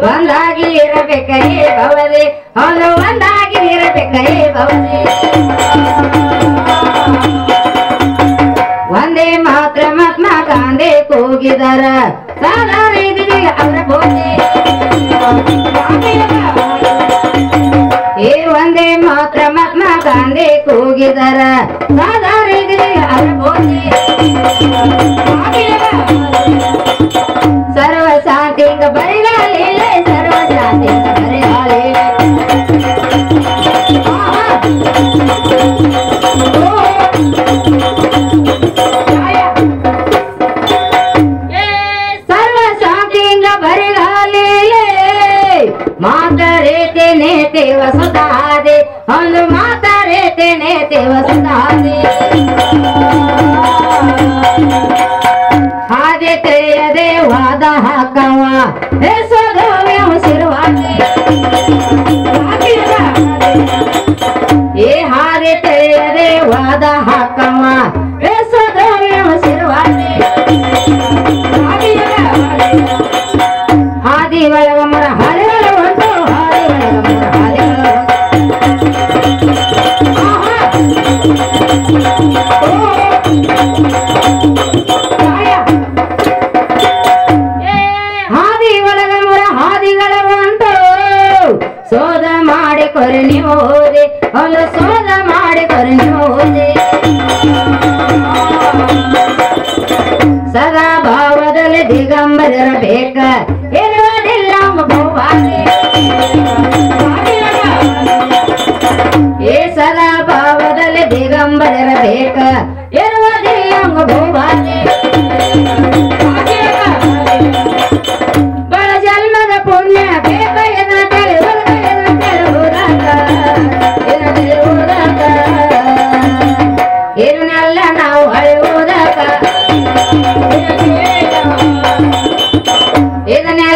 ಒಂದಾಗಿ ಇರಬೇಕೇ ಮಾತ್ರ ಮಹಾತ್ಮ ಗಾಂಧಿ ಕೂಗಿದರ ಸಾಧಾರಣ ಅವರ ಬೋಧೆ ಏ ಒಂದೇ ಮಾತ್ರ ಮಹಾತ್ಮ ಗಾಂಧಿ ಕೂಗಿದರ ಸಾಧಾರಣ ಅವರ ಬೋಧೆ ಸರ್ವ ಶಾಂತಿಂಗ ಬರಿಗಾಲಿಲ್ಲ ಸರ್ವ ಶಾಂತಿಂಗ ಬರಿಗಾಲಿಲ್ಲ ಸರ್ವ ಶಾಂತಿಂಗ ಬರಿಗಾಲಿಲ್ಲ ಮಾತರೇತೇನೆ ದೇವ ಸುಧಾದೆ ಒಂದು ಮಾತರೇತೇನೆ ದೇವ ಸುಧಾದೆ ಹಾಗೆ ತಿಳಿಯದೆ ವಾದ ಹಾಕವ ಸಿರುವಾದೆ ಏ ಹಾಗೆ ತಿಳಿಯದೆ ವಾದ ಹಾಕವ ಸಿರುವಾದೆ ಹಾದಿ ಒಳಗ ಮರ ಹರಿಗಳು ಉಂಟು ಹಾದಿ ಒಳಗ ಮರ ಹರಿಗಳು ಹಾದಿ ಒಳಗ ಮರ ಹಾದಿಗಳ ಉಂಟು ಸೋದ ಮಾಡಿ ಕೊರೆ ನೀವು ಹೋದೆ ಒಂದು ಸೋದ ಮಾಡಿ ಕೊರೆ ನೀವು ಹೋದೆ ಸದಾ ಭಾವದಲ್ಲಿ ದಿಗಂಬರಿರಬೇಕ ಇರುವುದಿಲ್ಲ ಬಹುವಾದೆ ಏ ಸದಾ ಭಾವದಲ್ಲಿ ದಿಗಂಬರಿರಬೇಕ ಇರುವುದಿಲ್ಲ ಬಹುವಾದೆ ಬಳ ಜನ್ಮದ ಪುಣ್ಯ ಬೇಕ ಇದನ್ನೆಲ್ಲ ನಾವು ಅಳೆಯುವುದಕ್ಕ ಇದನ್ನೆಲ್ಲ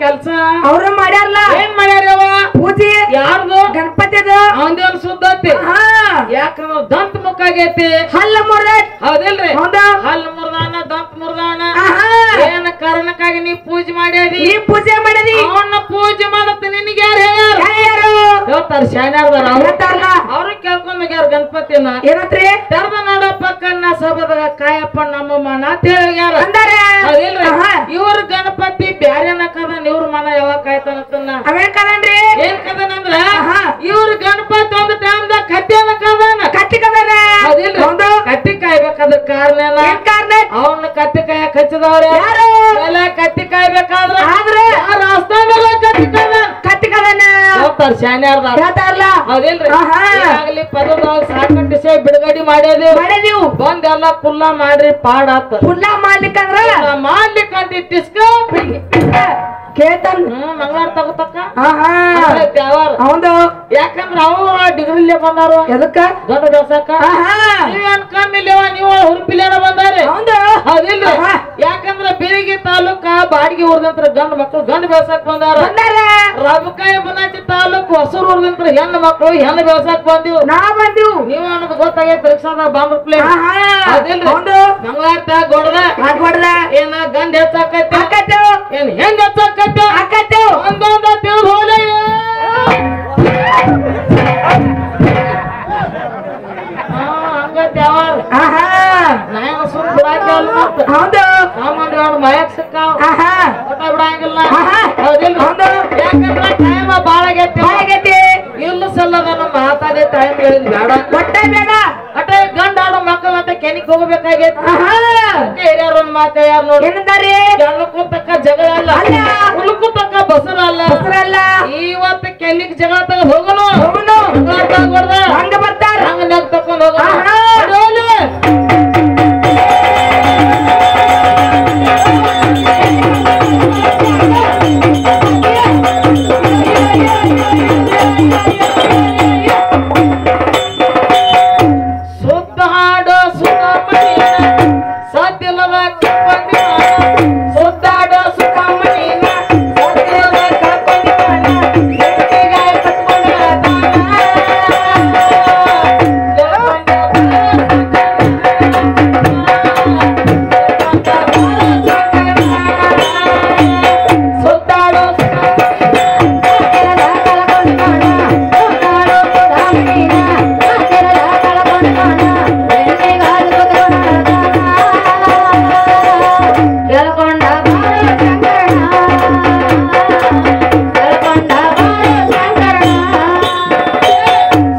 ಕೆಲ್ಸ ಅವ್ರ ಮಾಡ್ಯಾರಲ್ಲ ಏನ್ ಮಾಡ್ಯಾರವ ಪೂಜೆ ಯಾರ್ದು ಗಣಪತಿದ ಅವಂದೇನ್ ಸುದ್ದತಿ ಯಾಕಂದ್ರ ದಂತ ಮುಖ ಆಗೈತಿ ಹಲ್ಲ ಮುರ್ದ ಹೌದಿಲ್ರಿ ಹೌದಾ ಹಲ್ಲ ಮುರ್ದಾನ ದಂತ ಮುರ್ದಾನ ಏನ ಕಾರಣಕ್ಕಾಗಿ ನೀ ಪೂಜೆ ಮಾಡ್ಯಾದಿ ನೀ ಪೂಜೆ ಮಾಡದಿ ಅವನ್ನ ಪೂಜೆ ಮಾಡತ್ತ ನಿನಗೆ ಯಾರು ಹೇಳ್ಯಾರ ಹೇಳ್ತಾರ ಶಾನ್ಯಾರ್ದಾರ ಅವ್ರು ಕೇಳ್ಕೊಂಡ್ ಹೋಗ್ಯಾರ ಗಣಪತಿನ ಏನಂತ್ರಿ ತೆರೆದ ನೋಡಪ್ಪ ಕಣ್ಣ ಸಭದಾಗ ಕಾಯಪ್ಪ ನಮ್ಮಮ್ಮ ಅಂತ ಹೇಳ್ಯಾರ ಹೌದಿಲ್ರಿ ಇವ್ರ ಗಣಪತಿ ಬ್ಯಾರೇನ ಕದನ್ ಇವ್ರ ಮನ ಯಾವಾಗ ಕಾಯ್ತಾನತ್ತನ್ನ ಅವೇನ್ ಕದನ್ರಿ ಏನ್ ಕದನಂದ್ರ ಇವ್ರ ಗಣಪತಿ ಒಂದ್ ಟೈಮ್ದಾಗ ಕತ್ತಿಯನ್ನ ಕತ್ತಿ ಕದನ ಹೌದಿಲ್ರಿ ಕತ್ತಿ ಕಾಯ್ಬೇಕಾದ್ರ ಕಾರಣ ಅವನ್ನ ಕತ್ತಿ ಕಾಯಕ್ ಹಚ್ಚಿದವ್ರ ಎಲ್ಲ ಕತ್ತಿ ಕಾಯ್ಬೇಕಾದ್ರ ಯಾರ ಆಸ್ಥಾನಲ್ಲ ಕತ್ತಿ ಕದನ ಹೇಳ್ತಾರ ಶಾನ್ಯಾರ್ದಾರ ಹೌದಿಲ್ರಿ ಆಗ್ಲಿ ಪದದಾಗ ಸಾಕಷ್ಟು ಸೇ ಬಿಡುಗಡೆ ಮಾಡ್ಯಾದೇವು ಬಂದೆಲ್ಲ ಕುಲ್ಲ ಮಾಡ್ರಿ ಪಾಡಾತ ಕುಲ್ಲ ಮಾಡ್ಲಿಕ್ಕಂದ್ರ ಮಾಡ್ಲಿಕ್ಕಂತ ಟಿಸ್ಕ ಕೇಳ್ತಾನ ಮಂಗಳಾರ ತಗೋತಕ್ಕ ಹೌದು ಯಾಕಂದ್ರ ಅವ ಡಿಗ್ರಿಲೇ ಬಂದಾರ ಎದಕ್ಕ ದೊಡ್ಡ ದೋಸಕ್ಕ ನೀವೇನ್ ಕಮ್ಮಿಲ್ವ ನೀವು ಹುರುಪಿಲೇನ ಬಂದಾರೆ ಹೌದಿಲ್ಲ ಯಾಕಂದ್ರ ಬೇರಿಗೆ ತಾಲೂಕ ಬಾಡಿಗೆ ಊರ್ದಂತ್ರ ಗಂಡ ಮಕ್ಕಳು ಗಂಡ ಬೇಸಕ್ ಬಂದಾರ ರಬಕಾಯಿ ಬನಾಟಿ ತಾಲೂಕು ಹೊಸೂರು ಊರ್ದಂತ್ರ ಹೆಣ್ಣು ಮಕ್ಕಳು ಹೆಣ್ಣು ಬೇಸಕ್ ಬಂದಿವ್ ನೀವು ಅನ್ನೋದು ಗೊತ್ತಾಗೈತಿ ರಿಕ್ಷಾದಾಗ ಬಾಂಬ್ ಪ್ಲೇಟ್ ಹೌದಿಲ್ರಿ ಮಂಗಳಾರ ಗೊಡ್ದ ಏನ ಗಂಡ ಹೆಚ್ಚಾಕೈತಿ ಏನ್ ಹೆಂಗ್ ಹೆಚ್ಚಾಕೈತಿ ಒಂದೊಂದ ತಿಳಿದು ಹೋಲೆ ಹಂಗೈತಿ ಯಾವಾಗ ನಾನು ಸುಮ್ ಬಿಡಾಕ ಹೌದು ಸಾಮಾನ್ಯ ಮಯಾಕ್ ಸಿಕ್ಕಾವ ಒಟ್ಟ ಬಿಡಂಗಿಲ್ಲ ಆಹಾ. ಹೌದಿಲ್ಲ ಹೌದು. ಯಾಕಂದ್ರೆ ಟೈಮ್ ಬಾಳ ಆಗೈತಿ ಇಲ್ಲ ಸಲ್ಲದ ನಮ್ಮ ಮಾತಾಡಿ ಟೈಮ್ ಹೇಳಿದ್ ಬೇಡ ಒಟ್ಟೆ ಬೇಡ ಅಟೆ ಗಂಡ ಆಡೋ ಮಕ್ಕಳು ಅಟ ಕೆನಿಕ್ ಹೋಗ್ಬೇಕಾಗೈತಿ ಆಹಾ. ಹಿರಿಯರು ಒಂದ್ ಮಾತು ಯಾರು ನೋಡಿ ಏನಂದಾರಿ ಜಗಳಕ್ಕೂ ತಕ್ಕ ಜಗಳ ಅಲ್ಲ ಅಲ್ಲ. ಹುಲ್ಕೂ ತಕ್ಕ ಬಸರ ಅಲ್ಲ ಹೆಸರಲ್ಲ ಇವತ್ತು ಕೆಲಿಕ್ ಜಗಳ ತಗ ಹೋಗೋನು ಹೋಗುನು ಹೊಡ್ದ ಹಂಗ ಬರ್ತಾರ ಹಂಗ ನೆಗ್ ತಕೊಂಡ್ ಹೋಗೋನು ಆಹಾ. ಅಡೋಲೆ. ಸುತ್ತ ಹಾಡೋ ಸುತ್ತ ಮನಿನ ಸಾಧ್ಯಲ್ಲದ ಕಪ್ಪಂದಿ ಮಾನ. ಸುತ್ತಾಡೋ ಸುತ್ತ ಮನಿನ ಸಾಧ್ಯಲ್ಲದ ಕಪ್ಪಂದಿ ಮಾನ. ಹೆಂಡತಿಗ ಕಟ್ಕೊಂಡ ಸುತ್ತಾಡೋ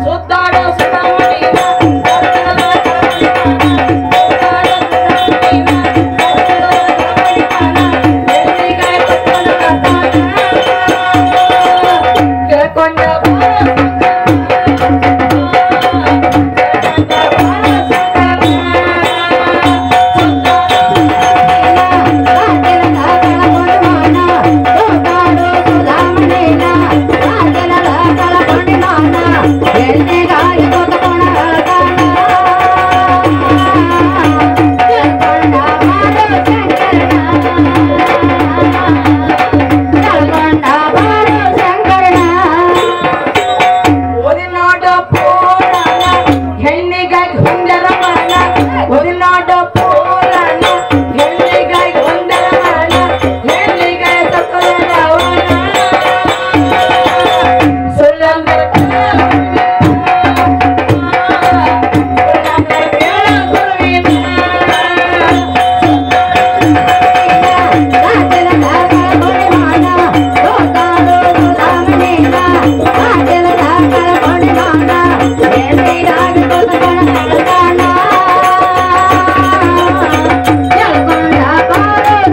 ಸುತ್ತಾಡೋ ಸುತ್ತ ಮನಿನ ಶಂಕರಣ